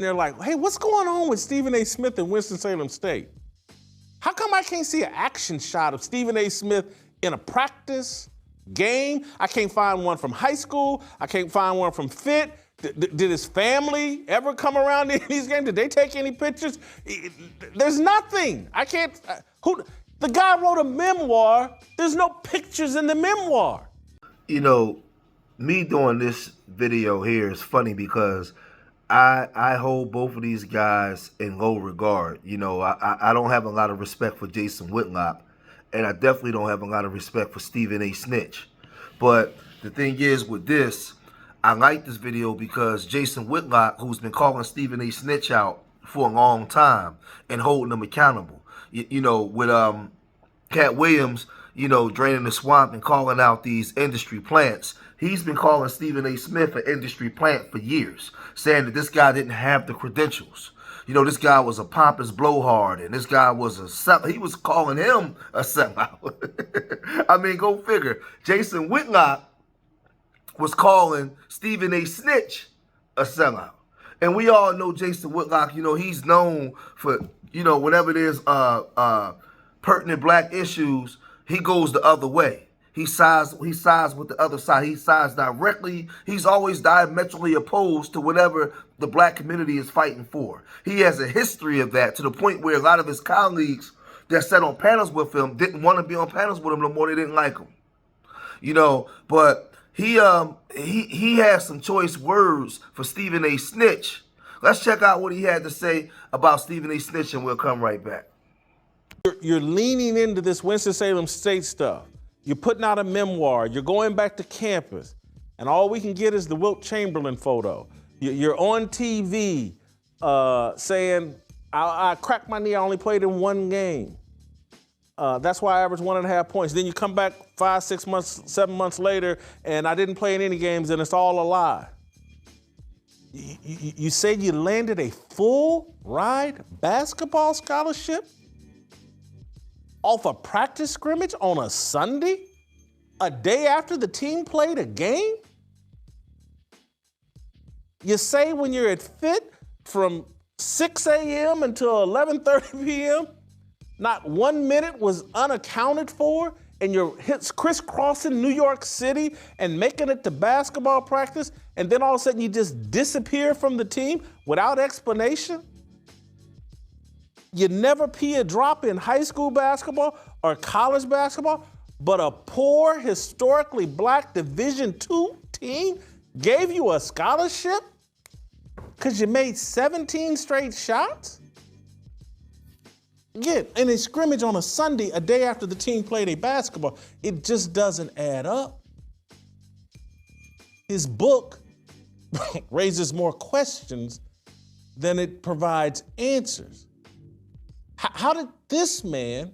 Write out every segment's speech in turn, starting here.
they're like, hey, what's going on with Stephen A. Smith and Winston-Salem State? How come I can't see an action shot of Stephen A. Smith in a practice game? I can't find one from high school. I can't find one from Fit. Did his family ever come around in these games? Did they take any pictures? There's nothing. I can't. The guy wrote a memoir. There's no pictures in the memoir. You know, me doing this video here is funny because I hold both of these guys in low regard. You know, I don't have a lot of respect for Jason Whitlock, and I definitely don't have a lot of respect for Stephen A. Snitch. But the thing is with this, I like this video because Jason Whitlock, who's been calling Stephen A. Snitch out for a long time and holding him accountable, you know, with Cat Williams, you know, draining the swamp and calling out these industry plants. He's been calling Stephen A. Smith an industry plant for years, saying that this guy didn't have the credentials. You know, this guy was a pompous blowhard, and this guy was he was calling him a sellout. I mean, go figure. Jason Whitlock was calling Stephen A. Snitch a sellout. And we all know Jason Whitlock, you know, he's known for, you know, whenever there's pertinent black issues, he goes the other way. He sides with the other side. He sides directly. He's always diametrically opposed to whatever the black community is fighting for. He has a history of that, to the point where a lot of his colleagues that sat on panels with him didn't want to be on panels with him no more. They didn't like him. You know, but he has some choice words for Stephen A. Snitch. Let's check out what he had to say about Stephen A. Snitch, and we'll come right back. You're leaning into this Winston-Salem State stuff. You're putting out a memoir. You're going back to campus. And all we can get is the Wilt Chamberlain photo. You're on TV saying, I cracked my knee. I only played in one game. That's why I averaged 1.5 points. Then you come back 5, 6 months, 7 months later, and I didn't play in any games, and it's all a lie. You say you landed a full ride basketball scholarship off a practice scrimmage on a Sunday, a day after the team played a game? You say when you're at Fit from 6 a.m. until 11:30 p.m., not 1 minute was unaccounted for, and you're crisscrossing New York City and making it to basketball practice, and then all of a sudden you just disappear from the team without explanation? You never pee a drop in high school basketball or college basketball, but a poor, historically black Division II team gave you a scholarship because you made 17 straight shots? Again, in a scrimmage on a Sunday, a day after the team played a basketball, it just doesn't add up. His book raises more questions than it provides answers. How did this man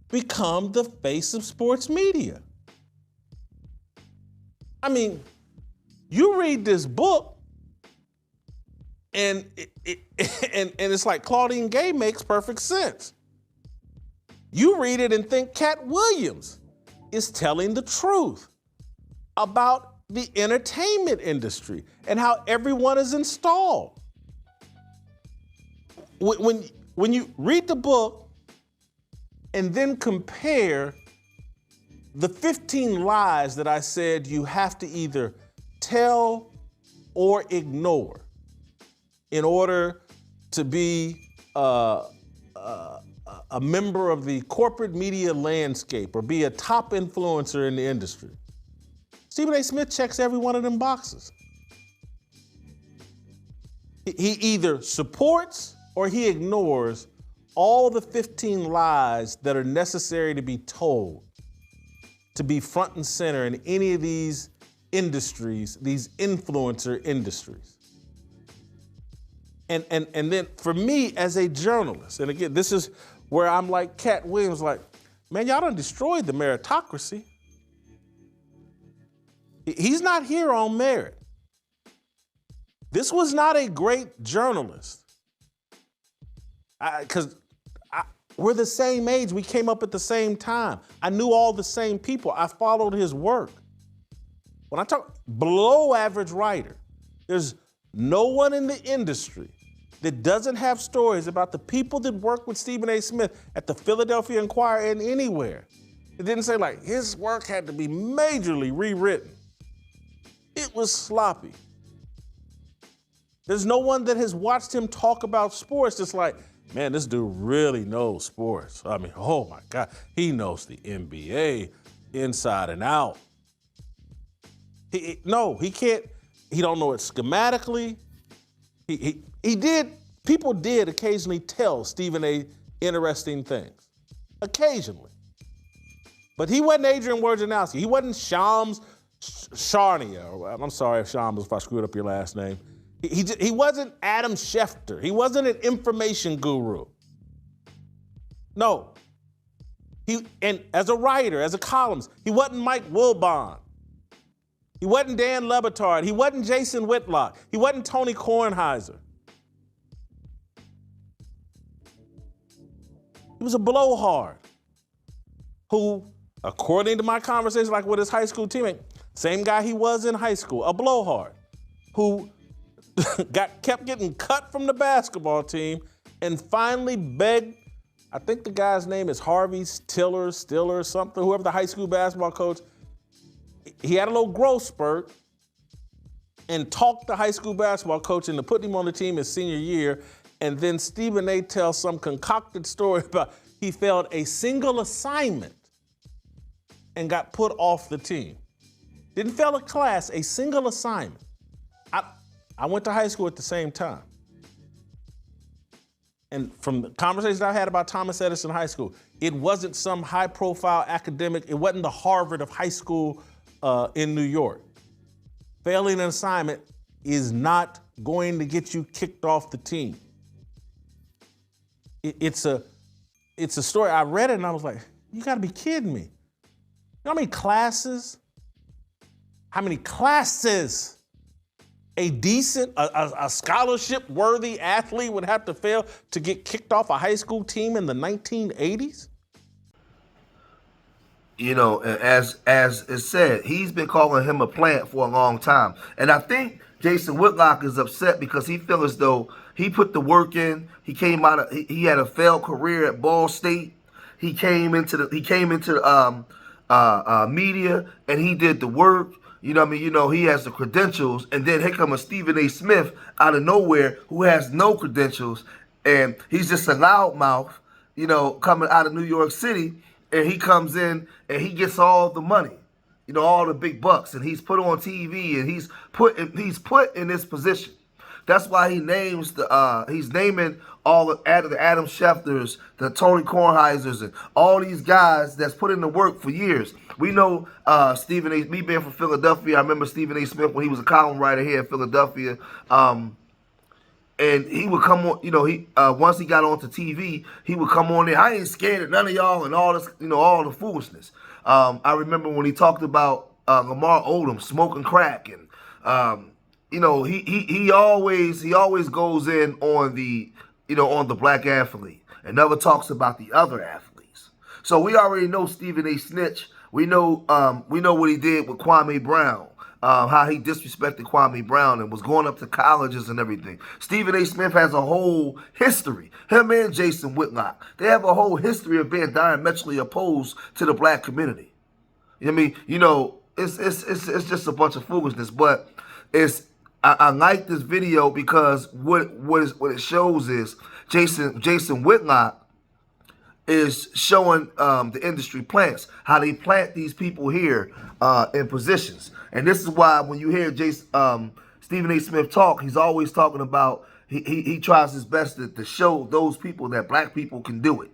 become the face of sports media? I mean, you read this book, and it's like Claudine Gay makes perfect sense. You read it and think Cat Williams is telling the truth about the entertainment industry and how everyone is installed. When you read the book and then compare the 15 lies that I said you have to either tell or ignore in order to be a member of the corporate media landscape or be a top influencer in the industry, Stephen A. Smith checks every one of them boxes. He either supports or he ignores all the 15 lies that are necessary to be told to be front and center in any of these industries, these influencer industries. And then for me as a journalist, and again, this is where I'm like Cat Williams, like, man, y'all done destroyed the meritocracy. He's not here on merit. This was not a great journalist. Because we're the same age. We came up at the same time. I knew all the same people. I followed his work. When I talk below average writer, there's no one in the industry that doesn't have stories about the people that worked with Stephen A. Smith at the Philadelphia Inquirer and anywhere. It didn't say like his work had to be majorly rewritten. It was sloppy. There's no one that has watched him talk about sports that's like, man, this dude really knows sports. I mean, oh my God, he knows the NBA inside and out. No, he can't. He don't know it schematically. People did occasionally tell Stephen A. interesting things. Occasionally. But he wasn't Adrian Wojnarowski. He wasn't Shams Charania. I'm sorry, Shams, if I screwed up your last name. He wasn't Adam Schefter. He wasn't an information guru. No. And as a writer, as a columnist, he wasn't Mike Wilbon. He wasn't Dan Lebitard. He wasn't Jason Whitlock. He wasn't Tony Kornheiser. He was a blowhard who, according to my conversation like with his high school teammate, same guy he was in high school, a blowhard who kept getting cut from the basketball team and finally begged, I think the guy's name is Harvey Stiller, something, whoever the high school basketball coach. He had a little growth spurt and talked the high school basketball coach into putting him on the team his senior year. And then Stephen A. tells some concocted story about he failed a single assignment and got put off the team. Didn't fail a class, a single assignment. I went to high school at the same time. And from the conversations I had about Thomas Edison High School, it wasn't some high-profile academic. It wasn't the Harvard of high school in New York. Failing an assignment is not going to get you kicked off the team. It's a story. I read it and I was like, you gotta be kidding me. You know how many classes a decent, a scholarship-worthy athlete would have to fail to get kicked off a high school team in the 1980s? You know, as it said, he's been calling him a plant for a long time. And I think Jason Whitlock is upset because he feels as though he put the work in. He had a failed career at Ball State. He came into media and he did the work. You know what I mean? You know, he has the credentials, and then here comes a Stephen A. Smith out of nowhere who has no credentials, and he's just a loudmouth, you know, coming out of New York City, and he comes in and he gets all the money, you know, all the big bucks, and he's put on TV, and he's put in this position. That's why he names he's naming all the Adam Schefters, the Tony Kornheisers, and all these guys that's put in the work for years. We know Stephen A. Me being from Philadelphia, I remember Stephen A. Smith when he was a column writer here in Philadelphia, and he would come on. You know, once he got onto TV, he would come on there. I ain't scared of none of y'all and all this, you know, all the foolishness. I remember when he talked about Lamar Odom smoking crack, and you know, he always goes in on the, you know, on the black athlete and never talks about the other athletes. So we already know Stephen A. Snitch. We know what he did with Kwame Brown, how he disrespected Kwame Brown and was going up to colleges and everything. Stephen A. Smith has a whole history. Him and Jason Whitlock, they have a whole history of being diametrically opposed to the black community. I mean, you know, it's just a bunch of foolishness. But I like this video because what it shows is Jason Whitlock is showing the industry plants, how they plant these people here in positions. And this is why when you hear Stephen A. Smith talk, he's always talking about, he tries his best to show those people that black people can do it.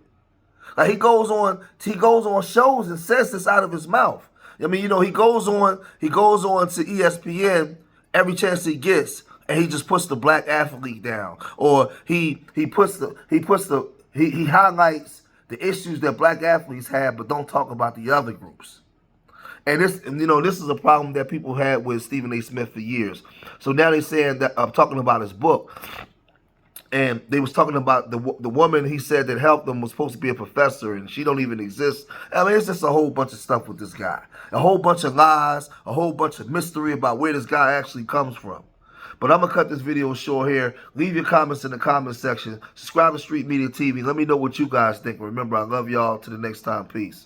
Like he goes on shows and says this out of his mouth. I mean, you know, he goes on to ESPN every chance he gets, and he just puts the black athlete down, or he highlights the issues that black athletes have, but don't talk about the other groups. And this is a problem that people had with Stephen A. Smith for years. So now they're saying that I'm talking about his book, and they was talking about the woman he said that helped them was supposed to be a professor, and she don't even exist. I mean, it's just a whole bunch of stuff with this guy, a whole bunch of lies, a whole bunch of mystery about where this guy actually comes from. But I'm going to cut this video short here. Leave your comments in the comment section. Subscribe to Street Media TV. Let me know what you guys think. Remember, I love y'all. Till the next time. Peace.